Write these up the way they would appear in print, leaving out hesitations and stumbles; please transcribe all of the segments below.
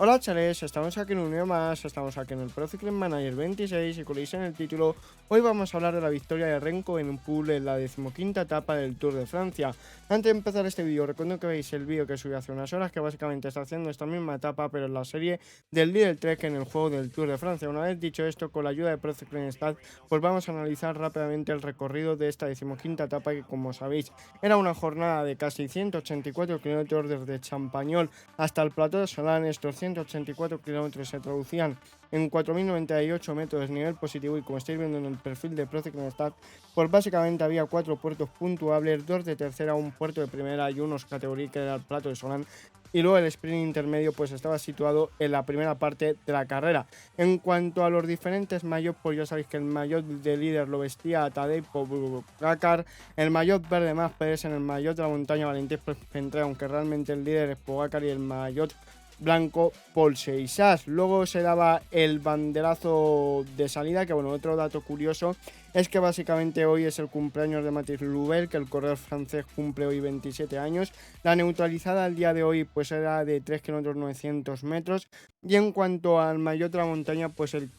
Hola chavales, estamos aquí en un video más, estamos aquí en el Pro Cycling Manager 26 y como veis en el título, hoy vamos a hablar de la victoria de Renko en un pool en la 15ª etapa del Tour de Francia. Antes de empezar este vídeo, recuerdo que veis el vídeo que subí hace unas horas, que básicamente está haciendo esta misma etapa, pero en la serie del Lidl Trek en el juego del Tour de Francia. Una vez dicho esto, con la ayuda de Pro Cycling Stats, pues vamos a analizar rápidamente el recorrido de esta 15ª etapa, que como sabéis, era una jornada de casi 184 kilómetros desde Champagnol hasta el plató de Solán. Estos 184 kilómetros se traducían en 4.098 metros de nivel positivo y como estáis viendo en el perfil de Pro Cycling Stats, pues básicamente había 4 puertos puntuables, 2 de tercera, un puerto de primera y unos categoría que era el plato de Solán. Y luego el sprint intermedio pues estaba situado en la primera parte de la carrera. En cuanto a los diferentes maillots, pues ya sabéis que el maillot de líder lo vestía Tadej Pogačar, el maillot verde más Pérez, en el maillot de la montaña Valentín Pérez, aunque realmente el líder es Pogačar, y el maillot blanco Paul Seixas. Luego se daba el banderazo de salida, que bueno, otro dato curioso es que básicamente hoy es el cumpleaños de Mathilde Loubet, que el corredor francés cumple hoy 27 años. La neutralizada al día de hoy pues era de 3 km 900 metros. Y en cuanto al maillot de la montaña, pues el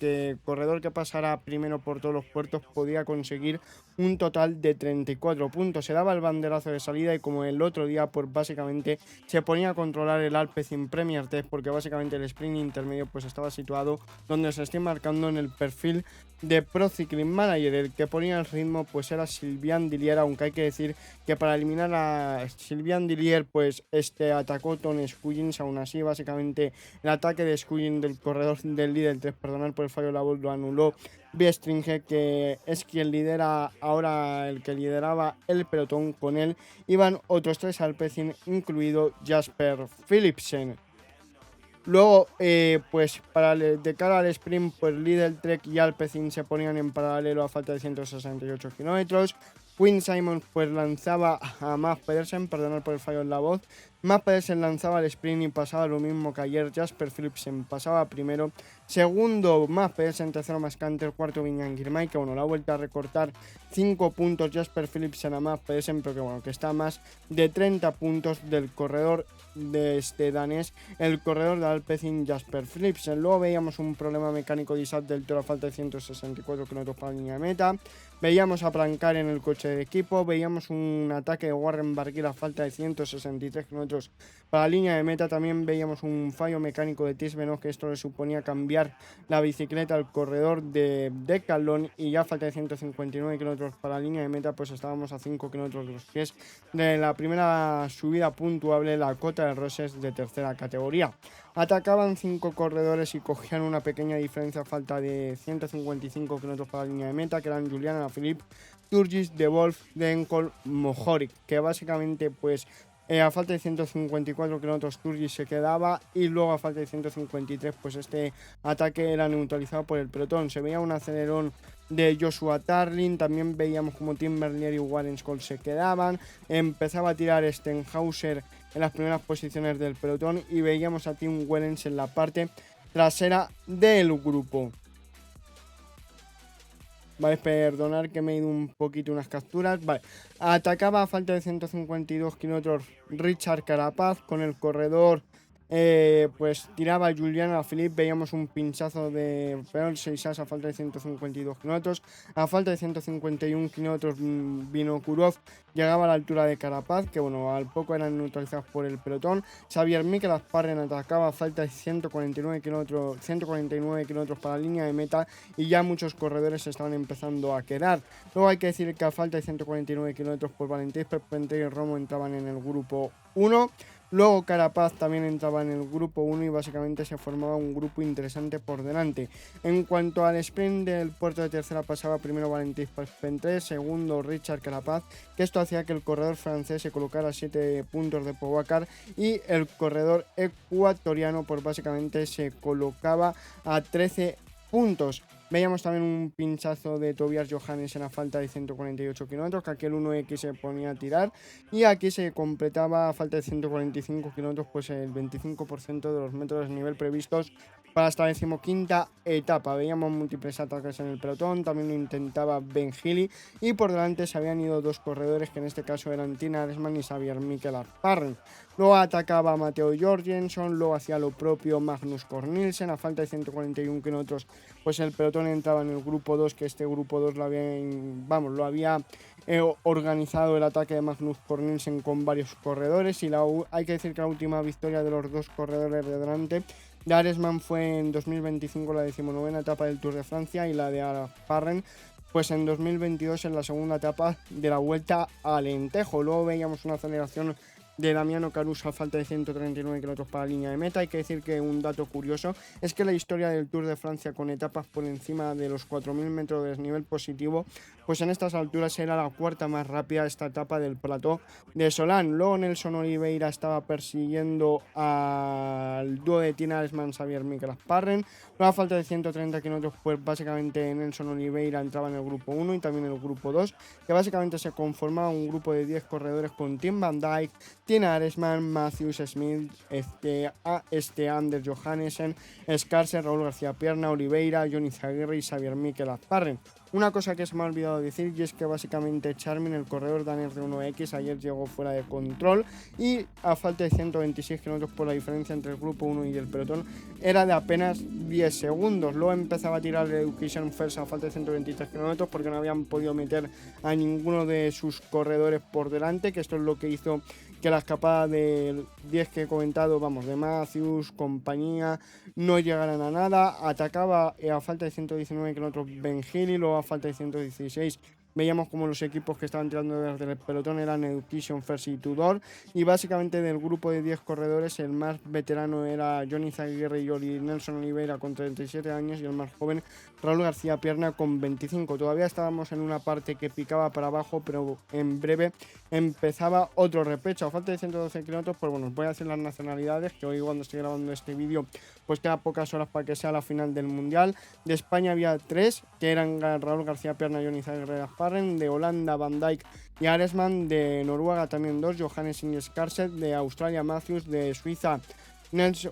corredor que pasara primero por todos los puertos podía conseguir un total de 34 puntos. Se daba el banderazo de salida y como el otro día, pues básicamente se ponía a controlar el Alpecin Premier Test, porque básicamente el sprint intermedio pues estaba situado donde se esté marcando en el perfil de Pro Cycling Manager. El que ponía el ritmo pues era Sylvain Dillier, aunque hay que decir que para eliminar a Sylvain Dillier pues atacó Tom Scuggins. Aún así, básicamente el ataque de Scuggins del corredor del líder 3, perdonar por el fallo de la voz, lo anuló Biestringe, que es quien lidera ahora, el que lideraba el pelotón. Con él iban otros 3 Alpecin, incluido Jasper Philipsen. Luego, pues de cara al sprint, pues Lidl Trek y Alpecin se ponían en paralelo a falta de 168 kilómetros. Quinn Simons pues lanzaba a Mads Pedersen, perdonar por el fallo en la voz. Mads Pedersen lanzaba el sprint y pasaba lo mismo que ayer. Jasper Philipsen pasaba primero, segundo Mads Pedersen, tercero Mascanter, cuarto Viñan Girmay, que bueno, la vuelta a recortar 5 puntos Jasper Philipsen a Mads Pedersen, pero que bueno, que está más de 30 puntos del corredor de este danés, el corredor de Alpecin Jasper Philipsen. Luego veíamos un problema mecánico de Isaac del Toro a falta de 164 km para la línea de meta. Veíamos a Plancar en el coche de equipo, veíamos un ataque de Warren Barguil a falta de 163 km para la línea de meta. También veíamos un fallo mecánico de Tisbeno, que esto le suponía cambiar la bicicleta al corredor de Decathlon, y ya a falta de 159 km para la línea de meta, pues estábamos a 5 km de los pies de la primera subida puntuable, la cota de Roses de tercera categoría. Atacaban 5 corredores y cogían una pequeña diferencia a falta de 155 km para la línea de meta, que eran Julian Alaphilippe, Turgis, De Wolf, Denkol, Mohoric, que básicamente pues a falta de 154 kilómetros Turgis se quedaba, y luego a falta de 153 pues este ataque era neutralizado por el pelotón. Se veía un acelerón de Joshua Tarling, también veíamos como Tim Merlier y Warren Scholl se quedaban, empezaba a tirar Stenhauser en las primeras posiciones del pelotón y veíamos a Tim Wellens en la parte trasera del grupo. Vale, perdonar que me he ido un poquito unas capturas. Vale, atacaba a falta de 152 kilómetros Richard Carapaz con el corredor. Pues tiraba Julian Alaphilippe, veíamos un pinchazo de Paul Seixas a falta de 152 kilómetros. A falta de 151 kilómetros Vinokurov llegaba a la altura de Carapaz, que bueno, al poco eran neutralizados por el pelotón. Xavier Mikel Asparren atacaba a falta de 149 kilómetros para la línea de meta, y ya muchos corredores se estaban empezando a quedar. Luego hay que decir que a falta de 149 kilómetros por Valentín Pérez y Romo entraban en el grupo 1. Luego Carapaz también entraba en el grupo 1 y básicamente se formaba un grupo interesante por delante. En cuanto al sprint del puerto de tercera, pasaba primero Valentín Pérez, segundo Richard Carapaz, que esto hacía que el corredor francés se colocara a 7 puntos de Pogačar, y el corredor ecuatoriano pues básicamente se colocaba a 13 puntos. Veíamos también un pinchazo de Tobias Johannes en la falta de 148 kilómetros, que aquel 1X se ponía a tirar, y aquí se completaba a falta de 145 kilómetros pues el 25% de los metros de nivel previstos para esta 15ª etapa. Veíamos múltiples ataques en el pelotón, también lo intentaba Ben Healy y por delante se habían ido dos corredores que en este caso eran Tina Aresman y Xavier Mikkel Asparren. Luego atacaba a Matteo Jorgensen, luego hacía lo propio Magnus Cort Nielsen. A falta de 141 kilómetros pues el pelotón entraba en el grupo 2, que este grupo 2 lo había organizado el ataque de Magnus Cort Nielsen con varios corredores y hay que decir que la última victoria de los dos corredores de delante de Aresman fue en 2025, la 19ª etapa del Tour de Francia, y la de Asparren pues en 2022 en la segunda etapa de la Vuelta a Alentejo. Luego veíamos una aceleración de Damiano Caruso a falta de 139 kilómetros para la línea de meta. Hay que decir que un dato curioso es que la historia del Tour de Francia con etapas por encima de los 4.000 metros de desnivel positivo, pues en estas alturas era la cuarta más rápida esta etapa del plató de Solán. Luego Nelson Oliveira estaba persiguiendo al dúo de Tina Aresman, Xavier Mikkel Asparren. Luego a falta de 130 kilómetros pues básicamente Nelson Oliveira entraba en el grupo 1 y también en el grupo 2, que básicamente se conformaba un grupo de 10 corredores con Tim Van Dijk, Tina Aresman, Matthews Smith, Anders Johannessen, Scarce, Raúl García Pierna, Oliveira, Johnny Zaguirre y Xavier Mikkel Asparren. Una cosa que se me ha olvidado decir y es que básicamente Charmin, el corredor danés de 1X, ayer llegó fuera de control y a falta de 126 kilómetros por la diferencia entre el grupo 1 y el pelotón era de apenas 10 segundos. Luego empezaba a tirar el Education First a falta de 123 kilómetros porque no habían podido meter a ninguno de sus corredores por delante, que esto es lo que hizo que la escapada del 10 que he comentado, de Matthews, compañía, no llegaran a nada. Atacaba a falta de 119 kilómetros Ben Healy, luego a falta de 116 veíamos como los equipos que estaban tirando desde el pelotón eran Education First y Tudor, y básicamente del grupo de 10 corredores el más veterano era Johnny Zaguirre y Nelson Oliveira con 37 años y el más joven Raúl García Pierna con 25. Todavía estábamos en una parte que picaba para abajo, pero en breve empezaba otro repecho. A falta de 112 kilómetros, pues bueno, os voy a decir las nacionalidades, que hoy cuando estoy grabando este vídeo pues queda pocas horas para que sea la final del Mundial. De España había 3, que eran Raúl García Pierna y Johnny Zaguirre Asparren. De Holanda, Van Dijk y Aresman. De Noruega también 2, Johannessen y Scarset. De Australia, Matthews. De Suiza,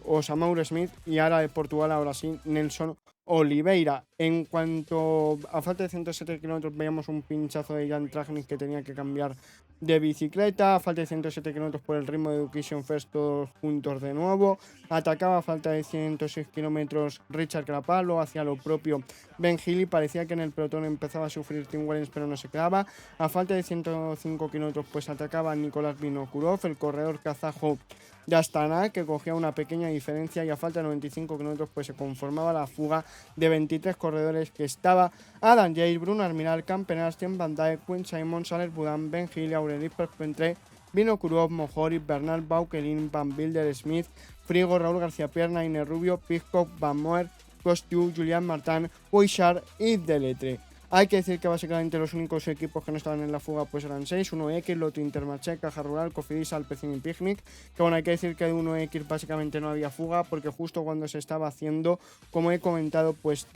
Osamour Smith. Y ahora de Portugal, ahora sí, Nelson Oliveira. En cuanto a falta de 107 kilómetros, veíamos un pinchazo de Jan Tratnik que tenía que cambiar de bicicleta. A falta de 107 kilómetros por el ritmo de Education First, todos juntos de nuevo. Atacaba a falta de 106 kilómetros Richard Crapalo, hacía lo propio Ben Healy. Parecía que en el pelotón empezaba a sufrir Tim Wellens, pero no se quedaba. A falta de 105 kilómetros pues atacaba Nicolás Vinokurov, el corredor kazajo de Astana, que cogía una pequeña diferencia, y a falta de 95 kilómetros pues se conformaba la fuga de 23 corredores que estaba Adam Yates, Bruno Armiral, Campenaerts, Tim Van Dijk, Quinn Simons, Alex Budan, Ben Healy, Aureli Perpentre, Vinokurov, Mohoric, Bernal, Baukelin, Van Wilder, Smith, Frigo, Raúl García Pierna, Ine Rubio, Pidcock, Van Moer, Costiu, Julian Martin, Bouchard y Deletre. Hay que decir que básicamente los únicos equipos que no estaban en la fuga pues eran 6, 1X, Lotto Intermarché, Caja Rural, Cofidis, Alpecin y Picnic. Que bueno, hay que decir que de 1X básicamente no había fuga porque justo cuando se estaba haciendo, como he comentado, pues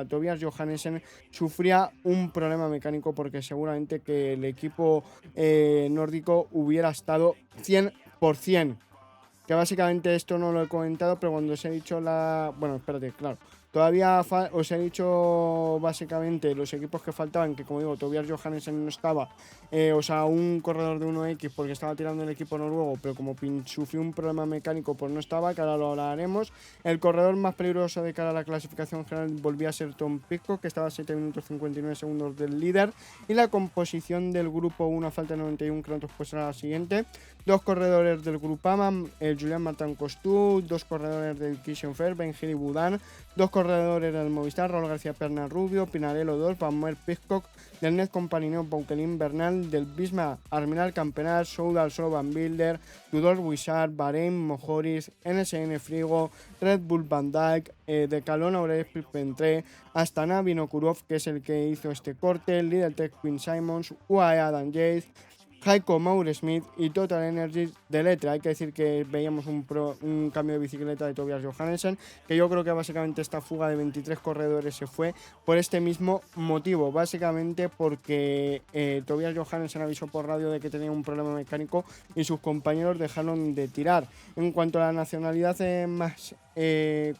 Tobias Johannessen sufría un problema mecánico porque seguramente que el equipo nórdico hubiera estado 100%. Que básicamente esto no lo he comentado, pero cuando os he dicho Bueno, espérate, claro. Todavía os he dicho básicamente los equipos que faltaban, que como digo, Tobias Johannessen no estaba, un corredor de 1X porque estaba tirando el equipo noruego, pero como sufrió un problema mecánico pues no estaba, que ahora lo hablaremos. El corredor más peligroso de cara a la clasificación general volvía a ser Tom Pidcock, que estaba a 7 minutos 59 segundos del líder, y la composición del grupo 1 a falta de 91 kilómetros pues era la siguiente: 2 corredores del Grupama, Julian Martin Costou, 2 corredores del Education First, Ben Healy Budan, 2 corredores del Movistar, Raúl García Pierna Rubio, Pinarello 2, Van Moer Pidcock, del Net Compañero Baukelin Bernal, del Bisma Armiral Campenaerts, Soudal Solo Van Wilder, Tudor Bouchard, Bahrein Mohoric, NSN Frigo, Red Bull Van Dijk, de Calón Aureli Perpentre, Astana Vinokurov, que es el que hizo este corte, Lidl Tech Quinn Simons, UAE Adam Yates, Heiko Maur Smith y Total Energies de Letra. Hay que decir que veíamos un cambio de bicicleta de Tobias Johannessen, que yo creo que básicamente esta fuga de 23 corredores se fue por este mismo motivo, básicamente porque Tobias Johannessen avisó por radio de que tenía un problema mecánico y sus compañeros dejaron de tirar. En cuanto a la nacionalidad más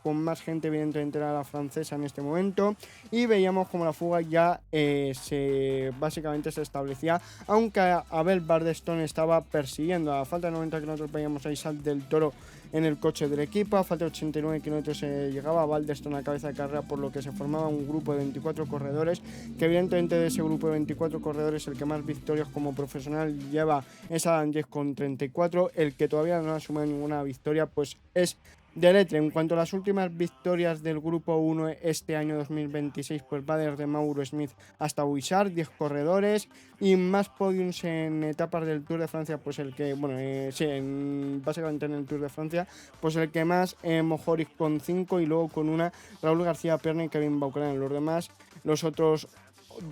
con más gente, evidentemente era la francesa en este momento, y veíamos como la fuga ya básicamente se establecía, aunque Abel Bardeston estaba persiguiendo. A falta de 90 kilómetros veíamos a Isaac del Toro en el coche del equipo, a falta de 89 kilómetros llegaba Bardeston a cabeza de carrera, por lo que se formaba un grupo de 24 corredores, que evidentemente de ese grupo de 24 corredores el que más victorias como profesional lleva es Adam Yates con 34, el que todavía no ha sumado ninguna victoria pues es de Letre. En cuanto a las últimas victorias del grupo 1 este año 2026, pues va desde Mauro Smith hasta Bouchard, 10 corredores y más podiums en etapas del Tour de Francia, pues el que, bueno, sí, básicamente en el Tour de Francia, pues el que más, Mohoric con 5 y luego con una Raúl García Perna y Kevin Bauquelin. Los demás, los otros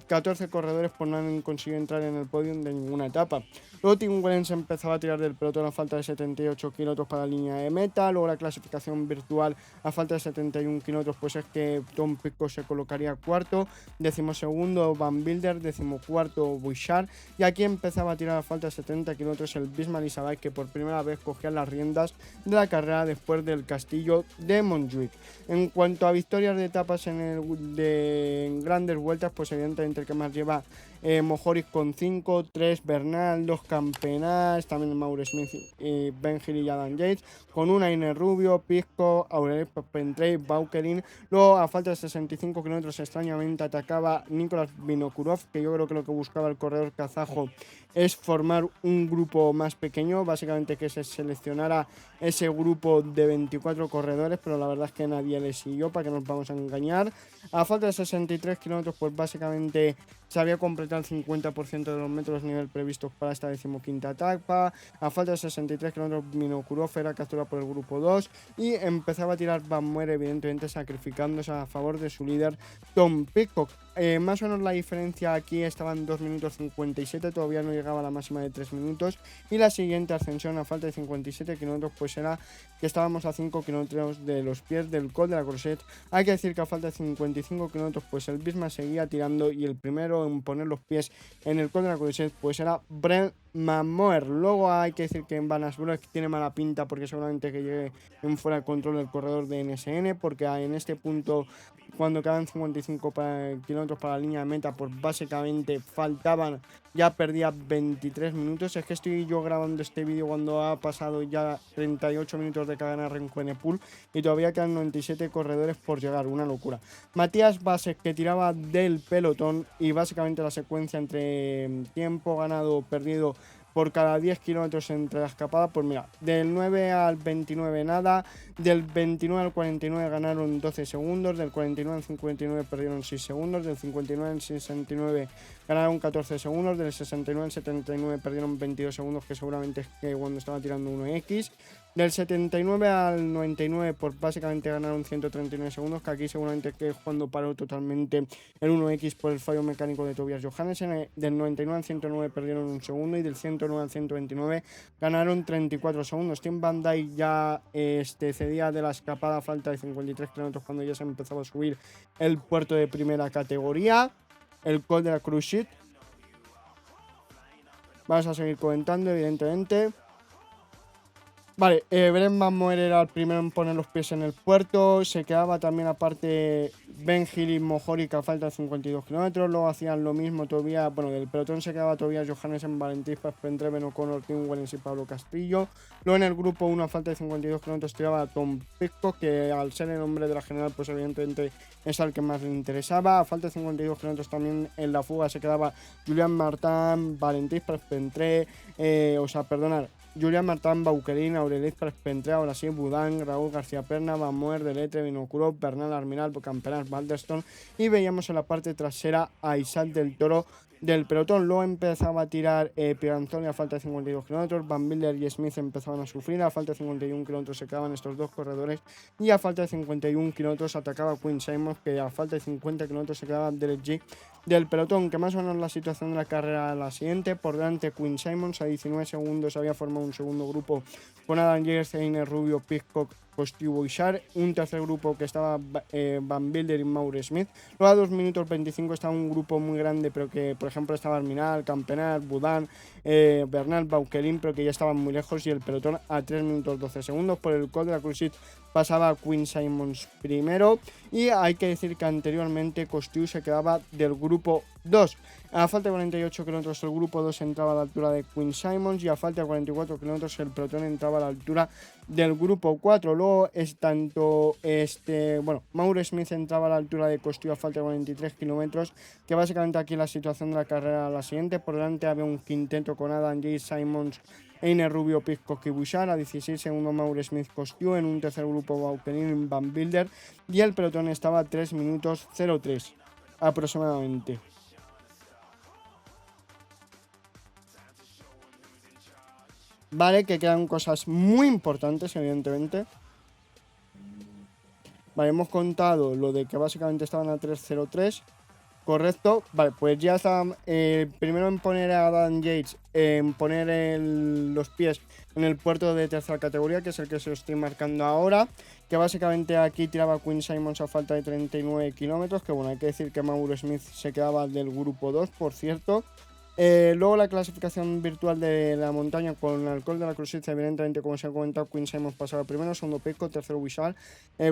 14 corredores pues no han conseguido entrar en el podio de ninguna etapa. Luego Tim Wellens empezaba a tirar del pelotón a falta de 78 kilómetros para la línea de meta. Luego la clasificación virtual a falta de 71 kilómetros pues es que Tom Pidcock se colocaría cuarto, 12º Van Wilder, 14º Bouchard, y aquí empezaba a tirar a falta de 70 kilómetros el Bismarck Isabay, que por primera vez cogía las riendas de la carrera después del castillo de Montjuic. En cuanto a victorias de etapas en grandes vueltas, pues evidentemente el que más lleva Mohoric con 5, 3 Bernal, 2 Campenas, también Mauro Smith y Ben Hill y Adam Yates, con una Iner Rubio, Pisco, Aurelien Pentrey, Bauquelin. Luego a falta de 65 kilómetros extrañamente atacaba Nicolás Vinokurov, que yo creo que lo que buscaba el corredor kazajo es formar un grupo más pequeño, básicamente que se seleccionara ese grupo de 24 corredores, pero la verdad es que nadie le siguió, para que nos vamos a engañar. A falta de 63 kilómetros pues básicamente se había completado el 50% de los metros nivel previstos para esta 15ª etapa. A falta de 63 kilómetros Vinokurov era capturado por el grupo 2 y empezaba a tirar Van Muere, evidentemente sacrificándose a favor de su líder Tom Pidcock. Más o menos la diferencia aquí estaba en 2 minutos 57, todavía no llegaba a la máxima de 3 minutos, y la siguiente ascensión a falta de 57 kilómetros pues era que estábamos a 5 kilómetros de los pies del Col de la Creuset. Hay que decir que a falta de 55 kilómetros pues el Bismarck seguía tirando, y el primero en poner los pies en el Col de la Creuset pues era Brent Mamoer. Luego hay que decir que en Van Aspero tiene mala pinta, porque seguramente que llegue en fuera de control del corredor de NSN, porque en este punto, cuando quedan 55 kilómetros para la línea de meta, pues básicamente faltaban, ya perdía 23 minutos. Es que estoy yo grabando este vídeo cuando ha pasado ya 38 minutos de cadena Renko Enepool y todavía quedan 97 corredores por llegar, una locura. Matías Bases, que tiraba del pelotón, y básicamente la secuencia entre tiempo ganado o perdido por cada 10 kilómetros entre la escapada, pues mira, del 9 al 29 nada, del 29 al 49 ganaron 12 segundos, del 49 al 59 perdieron 6 segundos, del 59 al 69 ganaron 14 segundos, del 69 al 79 perdieron 22 segundos, que seguramente es que cuando estaba tirando 1X, del 79 al 99 pues básicamente ganaron 139 segundos, que aquí seguramente que es cuando paró totalmente el 1X por el fallo mecánico de Tobias Johannessen. Del 99 al 109 perdieron un segundo, y del 109 al 129 ganaron 34 segundos. Tim Van Dijk ya cedía de la escapada a falta de 53 kilómetros cuando ya se empezaba a subir el puerto de primera categoría, el Col de la Creuset. Vamos a seguir comentando, evidentemente. Vale, Brent Mamoer era el primero en poner los pies en el puerto. Se quedaba también aparte Ben Hill y Mohoric a falta de 52 kilómetros. Luego hacían lo mismo todavía. Bueno, del pelotón se quedaba todavía Johannessen, Valentín Pentre, Ben O'Connor, Tim Wellens y Pablo Castillo. Luego en el grupo 1 a falta de 52 kilómetros tiraba Tom Pidcock, que al ser el hombre de la general pues evidentemente es al que más le interesaba. A falta de 52 kilómetros también en la fuga se quedaba Julian Martin, Valentín Pentre, Julian Martin, Bauquelin, Aurelien Pentre, ahora sí, Boudin, Raúl García Perna, Van Muer, De Letre, Vinokurov, Bernal, Arminal, Campenas, Bardeston, y veíamos en la parte trasera a Isaac del Toro del pelotón. Luego empezaba a tirar Pieranzoni a falta de 52 kilómetros, Van Wilder y Smith empezaban a sufrir, a falta de 51 kilómetros se quedaban estos dos corredores, y a falta de 51 kilómetros atacaba Quinn Simmons, que a falta de 50 kilómetros se quedaba Derek G del pelotón. Que más o menos la situación de la carrera la siguiente: por delante Quinn Simmons, a 19 segundos había formado un segundo grupo con Adam Yates, Einer Rubio, Pidcock, Costiu, Bouchard, un tercer grupo que estaba Van Wilder y Mauro Smith. Luego a 2 minutos 25 estaba un grupo muy grande, pero que por ejemplo estaba Arminal, Campenar, Boudin, Bernal, Bauquelin, pero que ya estaban muy lejos, y el pelotón a 3 minutos 12 segundos. Por el Col de la Creuset pasaba Quinn Simmons primero, y hay que decir que anteriormente Costiu se quedaba del grupo 2. A falta de 48 kilómetros el grupo 2 entraba a la altura de Quinn Simmons, y a falta de 44 kilómetros el pelotón entraba a la altura del grupo 4. Luego Mauro Smith entraba a la altura de Costiu a falta de 43 kilómetros, que básicamente aquí la situación de la carrera era la siguiente. Por delante había un quinteto con Adam Yates, Simmons, Einer Rubio, Pidcock y Bouchard. A 16 segundos Mauro Smith, Costiu. En un tercer grupo Vauquelin, Van Wilder, y el pelotón estaba a 3 minutos 03 aproximadamente. Vale, que quedan cosas muy importantes, evidentemente. Vale, hemos contado lo de que básicamente estaban a 3.03. Correcto. Vale, pues ya está. Primero en poner a Adam Yates, en poner los pies en el puerto de tercera categoría, que es el que se lo estoy marcando ahora. Que básicamente aquí tiraba Quinn Simmons a falta de 39 kilómetros. Que bueno, hay que decir que Mauro Smith se quedaba del grupo 2, por cierto. Luego la clasificación virtual de la montaña con el alcohol de la crucita, evidentemente, como se ha comentado, Quinn Simmons pasaba primero, segundo Pidcock, tercero Bouchard,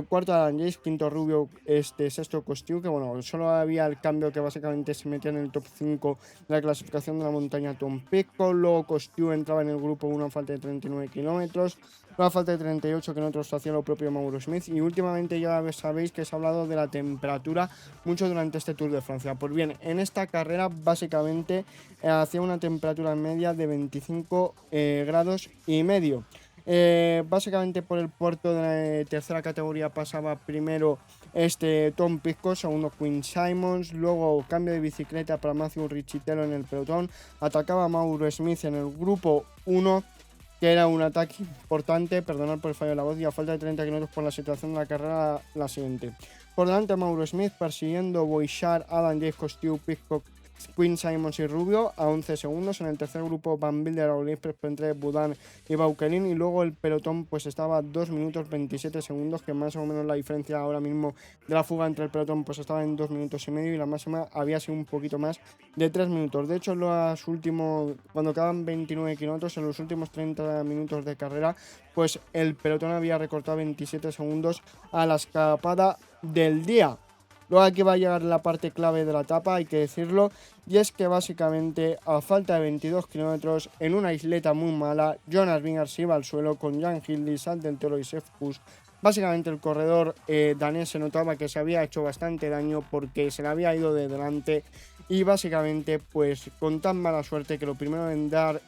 cuarto Adam Yates, quinto Rubio, sexto Costiu, que bueno, solo había el cambio que básicamente se metía en el top 5 de la clasificación de la montaña Tom Pidcock. Luego Costiu entraba en el grupo 1 a falta de 39 kilómetros. A falta de 38 kilómetros hacía lo propio Mauro Smith. Y últimamente ya sabéis que se ha hablado de la temperatura mucho durante este Tour de Francia. Pues bien, en esta carrera básicamente hacía una temperatura media de 25 grados y medio. Básicamente por el puerto de la tercera categoría pasaba primero Tom Pidcock, segundo Quinn Simmons, luego cambio de bicicleta para Matthew Richitello en el pelotón, atacaba Mauro Smith en el grupo 1, que era un ataque importante, perdonad por el fallo de la voz, y a falta de 30 kilómetros por la situación de la carrera, la siguiente. Por delante Mauro Smith, persiguiendo Bouchard, Adam Yates, Costiu, Pidcock, Quinn Simmons y Rubio a 11 segundos. En el tercer grupo Van Wilder, Olivier Pentre, Boudin y Vauquelin, y luego el pelotón pues estaba a 2 minutos 27 segundos, que más o menos la diferencia ahora mismo de la fuga entre el pelotón pues estaba en 2 minutos y medio, y la máxima había sido un poquito más de 3 minutos. De hecho, cuando quedaban 29 kilómetros, en los últimos 30 minutos de carrera, pues el pelotón había recortado 27 segundos a la escapada del día. Luego aquí va a llegar la parte clave de la etapa, hay que decirlo, y es que básicamente a falta de 22 kilómetros, en una isleta muy mala, Jonas Vingegaard se iba al suelo con Jan Hindley, Salt del Toro y Sepp Kuss. Básicamente el corredor danés se notaba que se había hecho bastante daño porque se le había ido de delante, y básicamente pues con tan mala suerte que lo primero en dar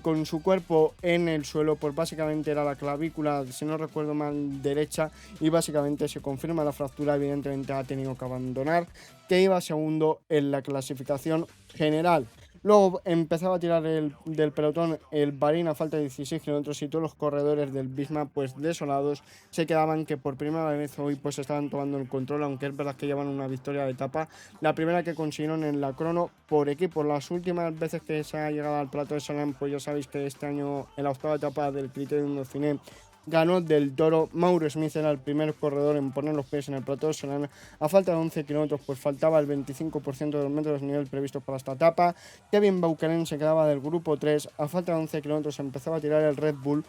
con su cuerpo en el suelo, pues básicamente era la clavícula, si no recuerdo mal, derecha, y básicamente se confirma la fractura. Evidentemente ha tenido que abandonar, que iba segundo en la clasificación general. Luego empezaba a tirar del pelotón el Bahrein a falta de 16 kilómetros, y todos los corredores del Visma pues desolados se quedaban, que por primera vez hoy pues estaban tomando el control, aunque es verdad que llevan una victoria de etapa, la primera que consiguieron en la crono por equipo. Las últimas veces que se ha llegado al plato de Salem, pues ya sabéis que este año en la octava etapa del Criterium Dauphiné ganó del Toro. Mauro Smith era el primer corredor en poner los pies en el plató de Solana. A falta de 11 kilómetros, pues faltaba el 25% de los metros de nivel previstos para esta etapa. Kevin Vauquelin se quedaba del grupo 3. A falta de 11 kilómetros empezaba a tirar el Red Bull.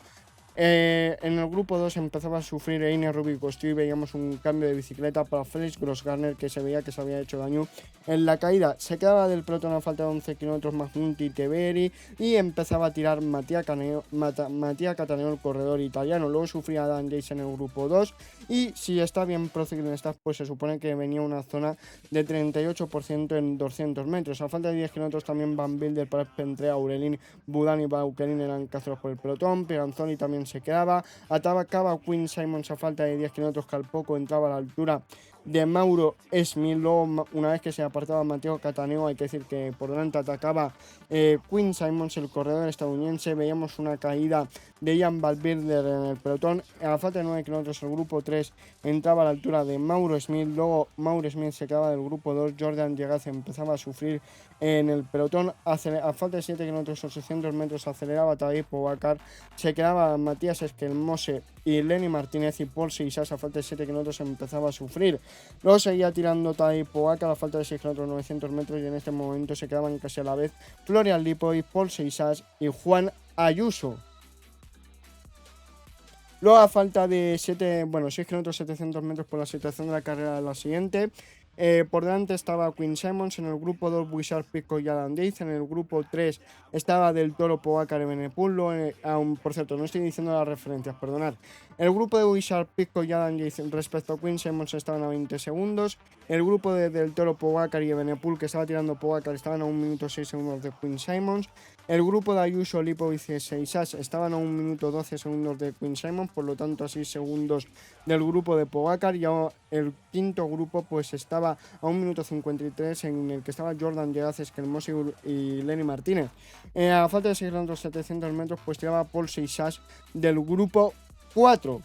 En el grupo 2 empezaba a sufrir Einer Rubio y Costiu, y veíamos un cambio de bicicleta para Felix Grossgartner, que se veía que se había hecho daño en la caída. Se quedaba del pelotón a falta de 11 kilómetros Magnunti Teveri, y empezaba a tirar Mattia Cataneo, el corredor italiano. Luego sufría Dan Yates en el grupo 2, y si está bien Pro Cycling Stats, pues se supone que venía una zona de 38% en 200 metros. A falta de 10 kilómetros también Van Wilder, para Pentre, Aurelin, Boudin y Vauquelin eran cazados por el pelotón. Peganzoni también se quedaba. Atacaba Quinn Simmons a falta de 10 kilómetros, que al poco entraba a la altura de Mauro Smith. Luego, una vez que se apartaba Matteo Cataneo, hay que decir que por delante atacaba Quinn Simmons, el corredor estadounidense. Veíamos una caída de Jan Van Wilder en el pelotón. A falta de 9 kilómetros el grupo 3 entraba a la altura de Mauro Smith. Luego Mauro Smith se quedaba del grupo 2. Jordan Llegaz empezaba a sufrir en el pelotón. A falta de 7 kilómetros, 800 metros, aceleraba Tadej Pogacar. Se quedaba Matías Esquelmose y Lenny Martínez, y Paul Seixas a falta de 7 kilómetros empezaba a sufrir. Luego seguía tirando Tadej Pogacar a falta de 6 kilómetros, 900 metros, y en este momento se quedaban casi a la vez Florian Lipoy, Paul Seixas y Juan Ayuso. Luego, a falta de 6 kilómetros 700 metros por la situación de la carrera, la siguiente. Por delante estaba Queen Simons, en el grupo 2 Buishar Pisco y Adam Yates, en el grupo 3 estaba Del Toro, Pogacar y Benepul. Por cierto, no estoy diciendo las referencias, perdonad. El grupo de Buishar Pisco y Adam Yates respecto a Queen Simons estaban a 20 segundos. El grupo de Del Toro, Pogacar y Benepul, que estaba tirando Pogacar, estaban a 1 minuto 6 segundos de Queen Simons. El grupo de Ayuso, Lipovic y Seisas estaban a 1 minuto 12 segundos de Queen Simons, por lo tanto a 6 segundos del grupo de Pogacar. Y el quinto grupo pues estaba a 1 minuto 53, en el que estaba Jordan Llegaz, Esquelmosi y Lenny Martínez. A falta de 6 kilómetros 700 metros pues tiraba Paul Seisas del grupo 4.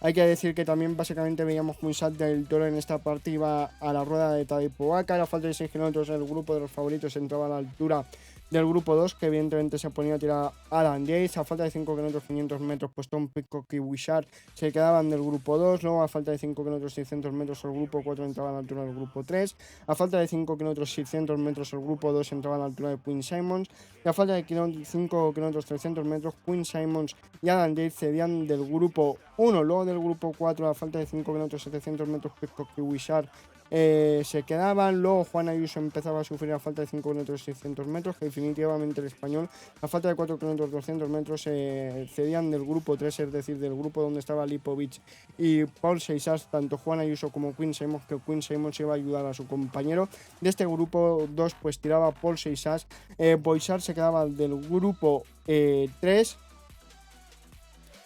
Hay que decir que también básicamente veíamos muy sad del Toro en esta partida a la rueda de Tadej Pogacar. A falta de 6 kilómetros el grupo de los favoritos entraba a la altura del grupo 2, que evidentemente se ponía a tirar Alan Yates. A falta de 5 kilómetros 500 metros pues Tom Pidcock y Wishart se quedaban del grupo 2. Luego a falta de 5 kilómetros 600 metros el grupo 4 entraba a la altura del grupo 3. A falta de 5 kilómetros 600 metros el grupo 2 entraba a la altura de Queen Simons. Y a falta de 5 kilómetros 300 metros Queen Simons y Alan Yates cedían del grupo 1. Luego del grupo 4 a falta de 5 kilómetros 700 metros Pidcock y Wishart se quedaban. Luego Juan Ayuso empezaba a sufrir a falta de 5 kilómetros 600 metros, que definitivamente el español a falta de 4 kilómetros 200 metros cedían del grupo 3, es decir, del grupo donde estaba Lipovic y Paul Seisas, tanto Juan Ayuso como Queen Simons, que Queen Simons iba a ayudar a su compañero. De este grupo 2 pues tiraba Paul Seisas. Boixart se quedaba del grupo 3.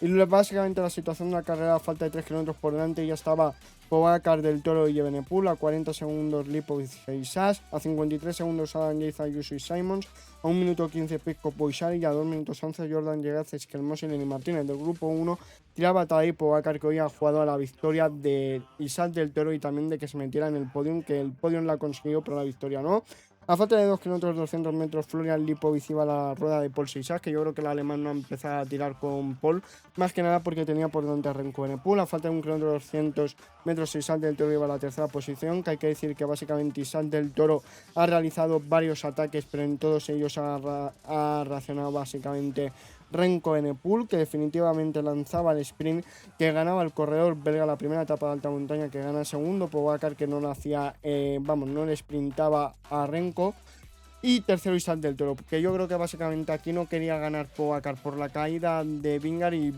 Y básicamente la situación de la carrera a falta de 3 kilómetros por delante ya estaba Pogacar, Del Toro y Evenepoel, a 40 segundos Lipovic y Sass, a 53 segundos Adam Yates, Ayuso y Simons, a 1 minuto 15 Pidcock, Boixart y a 2 minutos 11 Jordan Llegaz, Esquelmosi y Lenny Martínez. Del grupo 1 tiraba Tadej Pogacar, que hoy ha jugado a la victoria de Isaac Del Toro y también de que se metiera en el podium, que el podium la ha conseguido pero la victoria no. A falta de 2 kilómetros 200 metros, Florian Lipovic iba a la rueda de Paul Seisas, que yo creo que el alemán no ha empezado a tirar con Paul, más que nada porque tenía por delante a Remco Evenepoel. A falta de 1 kilómetro 200 metros, Isaac Del Toro iba a la tercera posición, que hay que decir que básicamente Isaac Del Toro ha realizado varios ataques, pero en todos ellos ha reaccionado básicamente Remco Evenepoel, que definitivamente lanzaba el sprint, que ganaba el corredor belga la primera etapa de alta montaña, que gana el segundo, Pogacar, que no lo hacía, no le sprintaba a Remco. Y tercero Isaac Del Toro, que yo creo que básicamente aquí no quería ganar Pogacar por la caída de Vingegaard y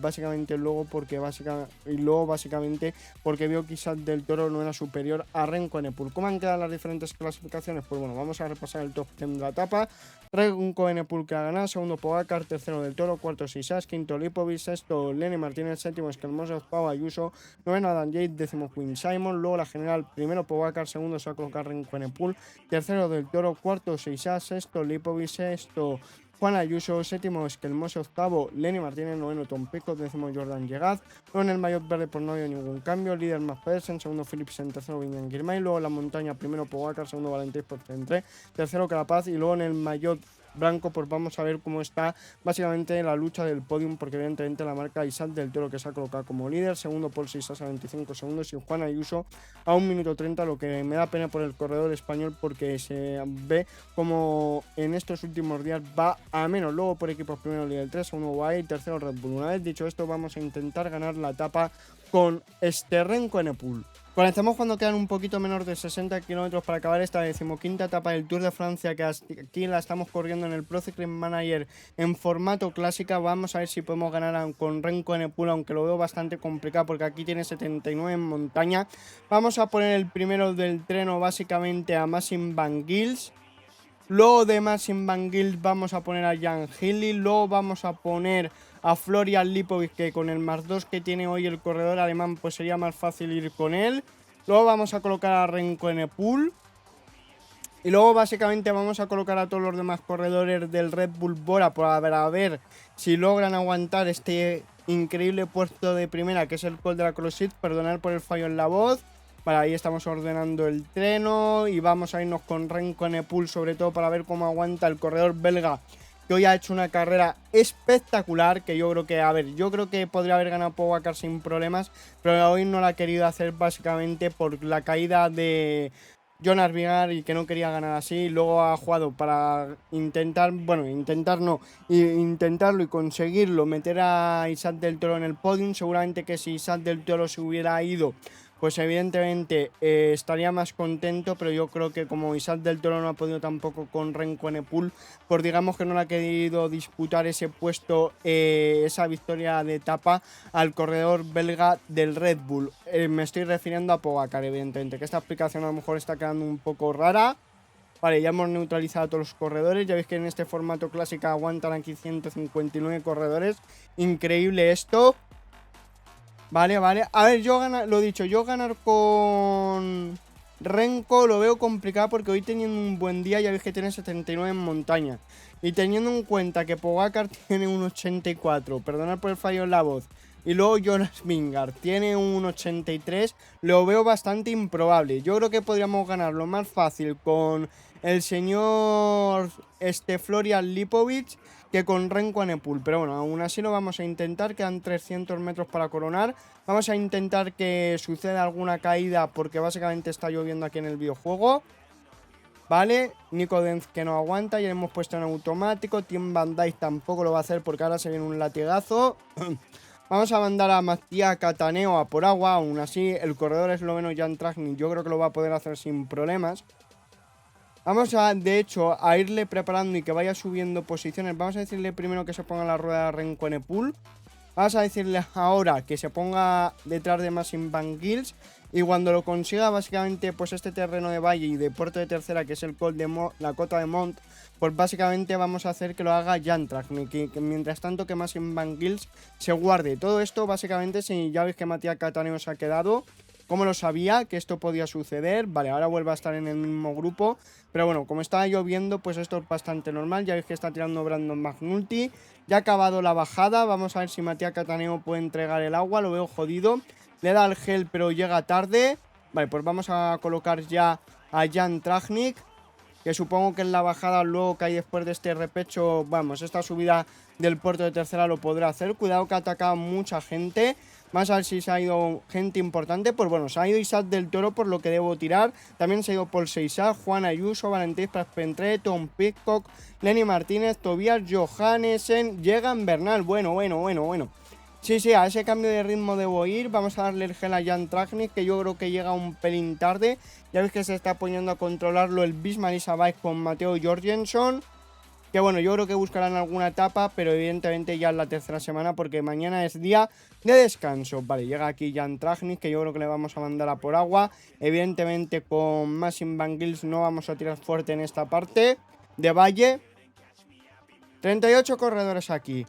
luego básicamente porque vio que Isaac Del Toro no era superior a Remco Evenepoel. ¿Cómo han quedado las diferentes clasificaciones? Pues bueno, vamos a repasar el top 10 de la etapa. Remco Evenepoel, que ha ganado, segundo Pogacar, tercero Del Toro, cuarto Seisas, quinto Lipovic, sexto Lenny Martínez, séptimo Esquelmosi, octavo Ayuso, noveno Adam Yates, décimo Queen Simons. Luego la general, primero Pogacar, segundo se va a colocar Remco Evenepoel, tercero Del Toro, cuarto Seisas, sexto Lipovic, sexto Juan Ayuso, séptimo Esquelmosi, octavo Lenny Martínez, noveno Tom Pidcock, décimo Jordan Llegaz. Luego en el maillot verde pues no había ningún cambio, líder Mads Pedersen, segundo Philipsen, tercero Vivian Girmay. Luego en la montaña, primero Pogacar, segundo Valentín por Centré, tercero Carapaz. Y luego en el maillot blanco pues vamos a ver cómo está básicamente la lucha del podium, porque evidentemente la marca Isaac Del Toro, que se ha colocado como líder, segundo Paul Seisas a 25 segundos y Juan Ayuso a 1 minuto 30, lo que me da pena por el corredor español, porque se ve como en estos últimos días va a menos. Luego por equipos, primero líder 3, segundo UAE y tercero Red Bull. Una vez dicho esto, vamos a intentar ganar la etapa con Remco Evenepoel. Comenzamos cuando quedan un poquito menos de 60 kilómetros para acabar esta 15ª etapa del Tour de Francia, que aquí la estamos corriendo en el Pro Cycling Manager en formato clásica. Vamos a ver si podemos ganar con Remco Evenepoel, aunque lo veo bastante complicado porque aquí tiene 79 en montaña. Vamos a poner el primero del treno básicamente a Massim Van Gils. Luego de Massim Van Gils vamos a poner a Jan Hindley. Luego vamos a poner a Florian Lipovic, que con el más 2 que tiene hoy el corredor alemán pues sería más fácil ir con él. Luego vamos a colocar a Remco Evenepoel. Y luego básicamente vamos a colocar a todos los demás corredores del Red Bull Bora para a ver si logran aguantar este increíble puesto de primera, que es el Col de la Creuset. Perdonad por el fallo en la voz. Vale, ahí estamos ordenando el treno y vamos a irnos con Remco Evenepoel, sobre todo para ver cómo aguanta el corredor belga, que hoy ha hecho una carrera espectacular, que yo creo que, yo creo que podría haber ganado Pogacar sin problemas, pero hoy no la ha querido hacer básicamente por la caída de Jonas Vingegaard y que no quería ganar así. Luego ha jugado para intentar, bueno, intentar no, intentarlo y conseguirlo, meter a Isaac del Toro en el podium. Seguramente que si Isaac del Toro se hubiera ido, pues evidentemente estaría más contento, pero yo creo que como Isaac del Toro no ha podido tampoco con Renko Evenepoel, pues digamos que no le ha querido disputar ese puesto, esa victoria de etapa al corredor belga del Red Bull. Me estoy refiriendo a Pogacar, evidentemente, que esta explicación a lo mejor está quedando un poco rara. Vale, ya hemos neutralizado a todos los corredores. Ya veis que en este formato clásico aguantan aquí 159 corredores. Increíble esto. Vale, vale. A ver, yo ganar, lo dicho, yo ganar con Renko lo veo complicado porque hoy teniendo un buen día, ya veis que tiene 79 en montaña. Y teniendo en cuenta que Pogacar tiene un 84, perdonad por el fallo en la voz, y luego Jonas Vingegaard tiene un 83, lo veo bastante improbable. Yo creo que podríamos ganar lo más fácil con el señor Florian Lipovic que con Renko Evenepoel. Pero bueno, aún así lo vamos a intentar. Quedan 300 metros para coronar. Vamos a intentar que suceda alguna caída porque básicamente está lloviendo aquí en el videojuego. Vale, Nico Denz que no aguanta, ya hemos puesto en automático. Tim Van Dijk tampoco lo va a hacer porque ahora se viene un latigazo. Vamos a mandar a Mattia Cataneo a por agua. Aún así, el corredor esloveno Jan Tratnik yo creo que lo va a poder hacer sin problemas. Vamos a, de hecho, a irle preparando y que vaya subiendo posiciones. Vamos a decirle primero que se ponga la rueda de Renko Evenepoel. Vamos a decirle ahora que se ponga detrás de Maxim Van Gils. Y cuando lo consiga, básicamente, pues este terreno de valle y de puerto de tercera, que es el Col de la Cota de Mont, pues básicamente vamos a hacer que lo haga Jan Tratnik. Que mientras tanto que Maxim Van Gils se guarde. Todo esto, básicamente, si ya veis que Mattia Cataneo se ha quedado. ¿Cómo lo sabía que esto podía suceder? Vale, ahora vuelve a estar en el mismo grupo. Pero bueno, como estaba lloviendo, pues esto es bastante normal. Ya veis que está tirando Brandon McNulty. Ya ha acabado la bajada. Vamos a ver si Mattia Cataneo puede entregar el agua. Lo veo jodido. Le da el gel, pero llega tarde. Vale, pues vamos a colocar ya a Jan Tratnik, que supongo que en la bajada luego que hay después de este repecho, vamos, esta subida del puerto de tercera lo podrá hacer. Cuidado que ha atacado mucha gente. Vamos a ver si se ha ido gente importante. Pues bueno, se ha ido Isaac del Toro por lo que debo tirar. También se ha ido Paul Seisar, Juan Ayuso, Valentín Praspentre, Tom Pidcock, Lenny Martínez, Tobias Johannesen, Egan Bernal. Bueno. Sí, a ese cambio de ritmo debo ir. Vamos a darle el gel a Jan Tratnik, que yo creo que llega un pelín tarde. Ya veis que se está poniendo a controlarlo el Bismarck Isabay con Matteo Jorgensen. Que bueno, yo creo que buscarán alguna etapa, pero evidentemente ya es la tercera semana porque mañana es día de descanso. Vale, llega aquí Jan Tratnik, que yo creo que le vamos a mandar a por agua. Evidentemente con Maxim Van Gils no vamos a tirar fuerte en esta parte de valle. 38 corredores aquí.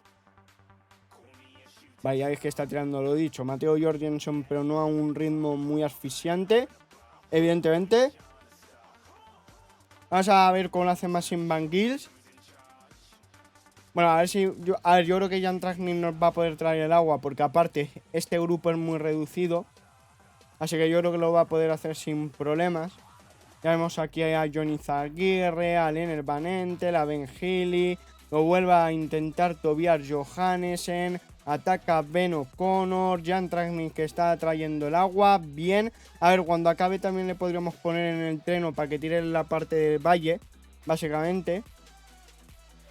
Vale, ya veis que está tirando lo dicho, Matteo Jorgensen, pero no a un ritmo muy asfixiante, evidentemente. Vamos a ver cómo lo hace Maxim Van Gils. Bueno, a ver si... yo creo que Jan Tratnik nos va a poder traer el agua, porque aparte este grupo es muy reducido. Así que yo creo que lo va a poder hacer sin problemas. Ya vemos aquí a Johnny Zaguirre, a Lennart Van Entel, a Ben Healy. Lo vuelve a intentar Tobias Johannesen. Ataca Ben O'Connor. Jan Tratnik que está trayendo el agua. Bien. A ver, cuando acabe también le podríamos poner en el treno para que tire la parte del valle, básicamente.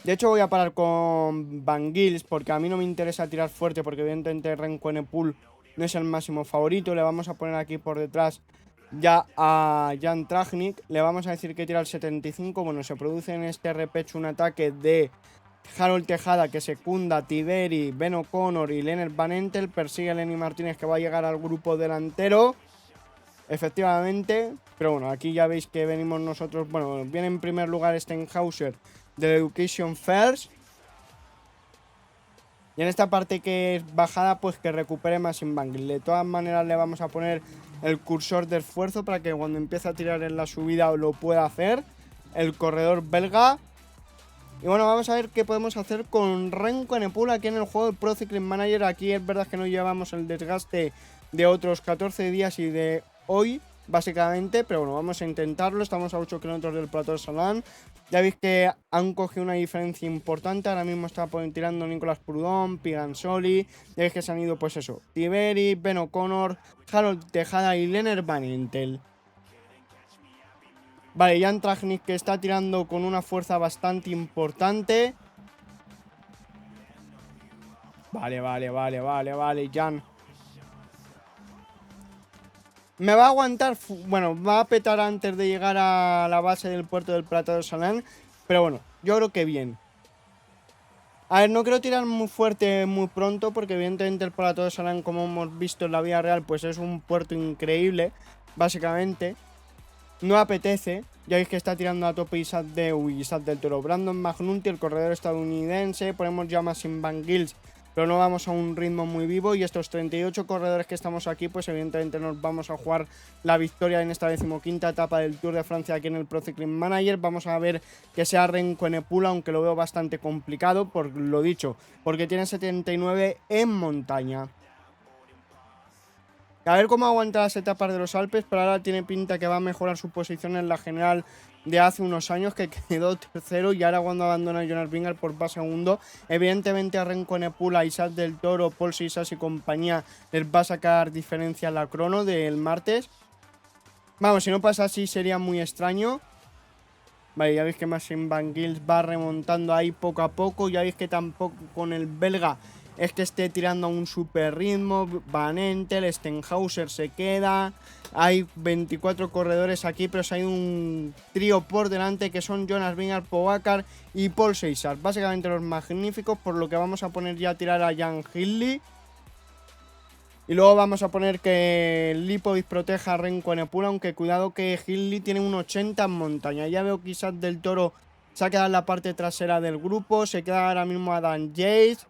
De hecho voy a parar con Van Gils porque a mí no me interesa tirar fuerte porque evidentemente Renko Evenepoel no es el máximo favorito. Le vamos a poner aquí por detrás ya a Jan Tratnik. Le vamos a decir que tira el 75. Bueno, se produce en este repecho un ataque de Harold Tejada que secunda a Tiberi, Ben O'Connor y Lennart Van Entel. Persigue a Lenny Martínez que va a llegar al grupo delantero. Efectivamente. Pero bueno, aquí ya veis que venimos nosotros. Bueno, viene en primer lugar Stenhauser de Education First. Y en esta parte que es bajada, pues que recupere Maxim Van Gils. De todas maneras le vamos a poner el cursor de esfuerzo para que cuando empiece a tirar en la subida lo pueda hacer el corredor belga. Y bueno, vamos a ver qué podemos hacer con Renko Evenepoel aquí en el juego del Pro Cycling Manager. Aquí es verdad que no llevamos el desgaste de otros 14 días y de hoy, básicamente, pero bueno, vamos a intentarlo. Estamos a 8 kilómetros del Plateau de Salán. Ya veis que han cogido una diferencia importante. Ahora mismo está tirando Nicolas Proudhon, Pigansoli. Ya veis que se han ido, pues eso, Tiberi, Ben O'Connor, Harold Tejada y Lennart Van Entel. Vale, Jan Tratnik, que está tirando con una fuerza bastante importante. Vale, Jan. Me va a aguantar, bueno, va a petar antes de llegar a la base del puerto del Plato de Salán. Pero bueno, yo creo que bien. A ver, no quiero tirar muy fuerte muy pronto, porque evidentemente el Plato de Salán, como hemos visto en la vida real, pues es un puerto increíble, básicamente. No apetece. Ya veis que está tirando a tope Isaac del Toro. Brandon McNulty, el corredor estadounidense. Ponemos ya más sin Van Gils, pero no vamos a un ritmo muy vivo. Y estos 38 corredores que estamos aquí, pues evidentemente nos vamos a jugar la victoria en esta 15ª etapa del Tour de Francia aquí en el Pro Cycling Manager. Vamos a ver que sea Renko Evenepoel, aunque lo veo bastante complicado, por lo dicho, porque tiene 79 en montaña. A ver cómo aguanta las etapas de los Alpes, pero ahora tiene pinta que va a mejorar su posición en la general de hace unos años, que quedó tercero, y ahora cuando abandona a Jonas Vingegaard por va segundo. Evidentemente a Renko Evenepoel, a Isaac del Toro, Paul Sisas y compañía les va a sacar diferencia en la crono del martes. Vamos, si no pasa así sería muy extraño. Vale, ya veis que Maxim Van Gils va remontando ahí poco a poco. Ya veis que tampoco con el belga es que esté tirando a un super ritmo. Van Entel, Stenhauser se queda. Hay 24 corredores aquí, pero hay un trío por delante que son Jonas Vingegaard, Pogacar y Paul Sisas. Básicamente los magníficos, por lo que vamos a poner ya a tirar a Jan Hindley. Y luego vamos a poner que Lipovic proteja a Renko Evenepoel, aunque cuidado que Hindley tiene un 80 en montaña. Ya veo que Isaac del Toro se ha quedado en la parte trasera del grupo. Se queda ahora mismo Adam Yates,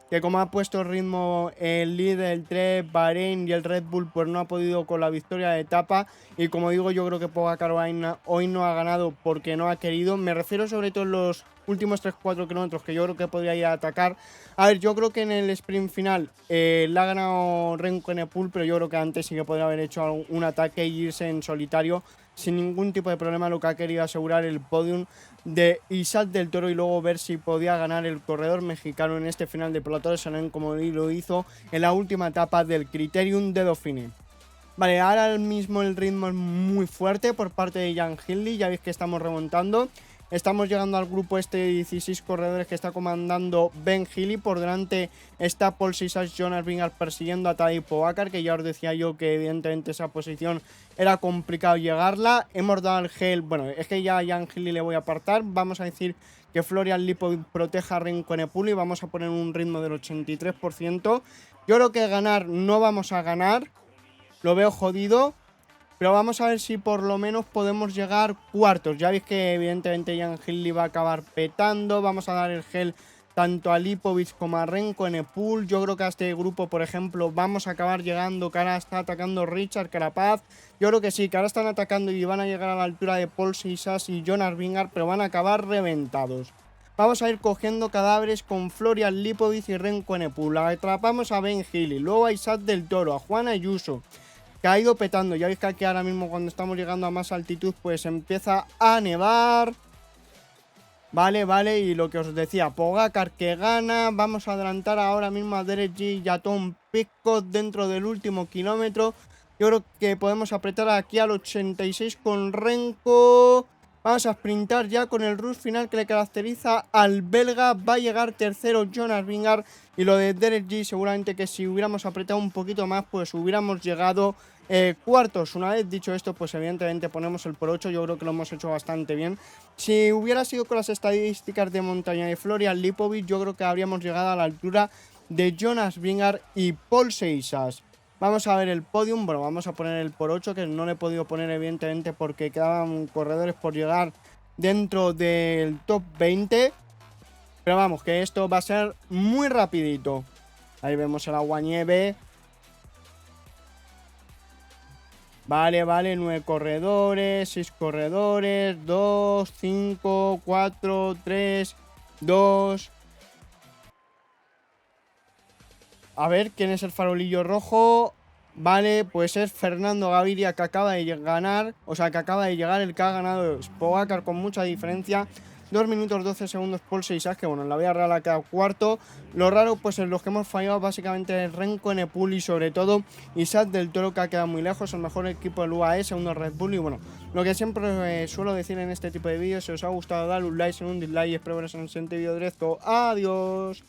que como ha puesto ritmo el líder, el Trek, Bahrein y el Red Bull, pues no ha podido con la victoria de etapa. Y como digo, yo creo que Pogacar hoy no ha ganado porque no ha querido. Me refiero sobre todo en los últimos 3-4 kilómetros, que yo creo que podría ir a atacar. A ver, yo creo que en el sprint final la ha ganado Renko Evenepoel, pero yo creo que antes sí que podría haber hecho un ataque e irse en solitario sin ningún tipo de problema, lo que ha querido asegurar el podium de Isaac del Toro y luego ver si podía ganar el corredor mexicano en este final de Plato de Salán, como lo hizo en la última etapa del Criterium de Dauphiné. Vale, ahora mismo el ritmo es muy fuerte por parte de Jan Hindley. Ya veis que estamos remontando. Estamos llegando al grupo este de 16 corredores que está comandando Ben Healy. Por delante está Paul Sisas, Jonas Vingegaard persiguiendo a Tadej Pogacar, que ya os decía yo que evidentemente esa posición era complicado llegarla. Hemos dado el gel, bueno, es que ya a Jan Hindley le voy a apartar. Vamos a decir que Florian Lipovic proteja a Renko Evenepoel y vamos a poner un ritmo del 83%. Yo creo que ganar no vamos a ganar, lo veo jodido, pero vamos a ver si por lo menos podemos llegar cuartos. Ya veis que evidentemente Jan Hindley va a acabar petando. Vamos a dar el gel tanto a Lipovic como a Renko Evenepoel. Yo creo que a este grupo, por ejemplo, vamos a acabar llegando, que ahora está atacando Richard Carapaz. Yo creo que sí, que ahora están atacando y van a llegar a la altura de Paul Sisas y Jonas Vingegaard, pero van a acabar reventados. Vamos a ir cogiendo cadáveres con Florian Lipovic y Renko Evenepoel. Atrapamos a Ben Healy, luego a Isaac del Toro, a Juan Ayuso, que ha ido petando. Ya veis que aquí ahora mismo cuando estamos llegando a más altitud pues empieza a nevar. Vale, y lo que os decía, Pogacar que gana. Vamos a adelantar ahora mismo a Derek G y a Tom Pidcock dentro del último kilómetro. Yo creo que podemos apretar aquí al 86 con Renko. Vamos a sprintar ya con el rush final que le caracteriza al belga. Va a llegar tercero Jonas Vingegaard. Y lo de Derek G seguramente que si hubiéramos apretado un poquito más pues hubiéramos llegado cuartos. Una vez dicho esto, pues evidentemente ponemos el por 8. Yo creo que lo hemos hecho bastante bien. Si hubiera sido con las estadísticas de montaña de Florian Lipovic, yo creo que habríamos llegado a la altura de Jonas Vingegaard y Paul Sisas. Vamos a ver el podium. Bueno, vamos a poner el por 8, que no le he podido poner evidentemente porque quedaban corredores por llegar dentro del top 20. Pero vamos, que esto va a ser muy rapidito. Ahí vemos el aguanieve. Vale, 9 corredores, 6 corredores, 2, 5, 4, 3, 2. A ver, ¿quién es el farolillo rojo? Vale, pues es Fernando Gaviria, que acaba de ganar, o sea, que acaba de llegar. El que ha ganado es Pogacar con mucha diferencia. 2 minutos 12 segundos Paul Isaac, que bueno, en la Vía Real ha quedado cuarto. Lo raro, pues en los que hemos fallado básicamente es Renko, Enepool y sobre todo Isaac del Toro, que ha quedado muy lejos, el mejor equipo del UAE, segundo Red Bull. Y bueno, lo que siempre suelo decir en este tipo de vídeos, si os ha gustado, dale un like, un dislike y espero veros en el siguiente vídeo directo. ¡Adiós!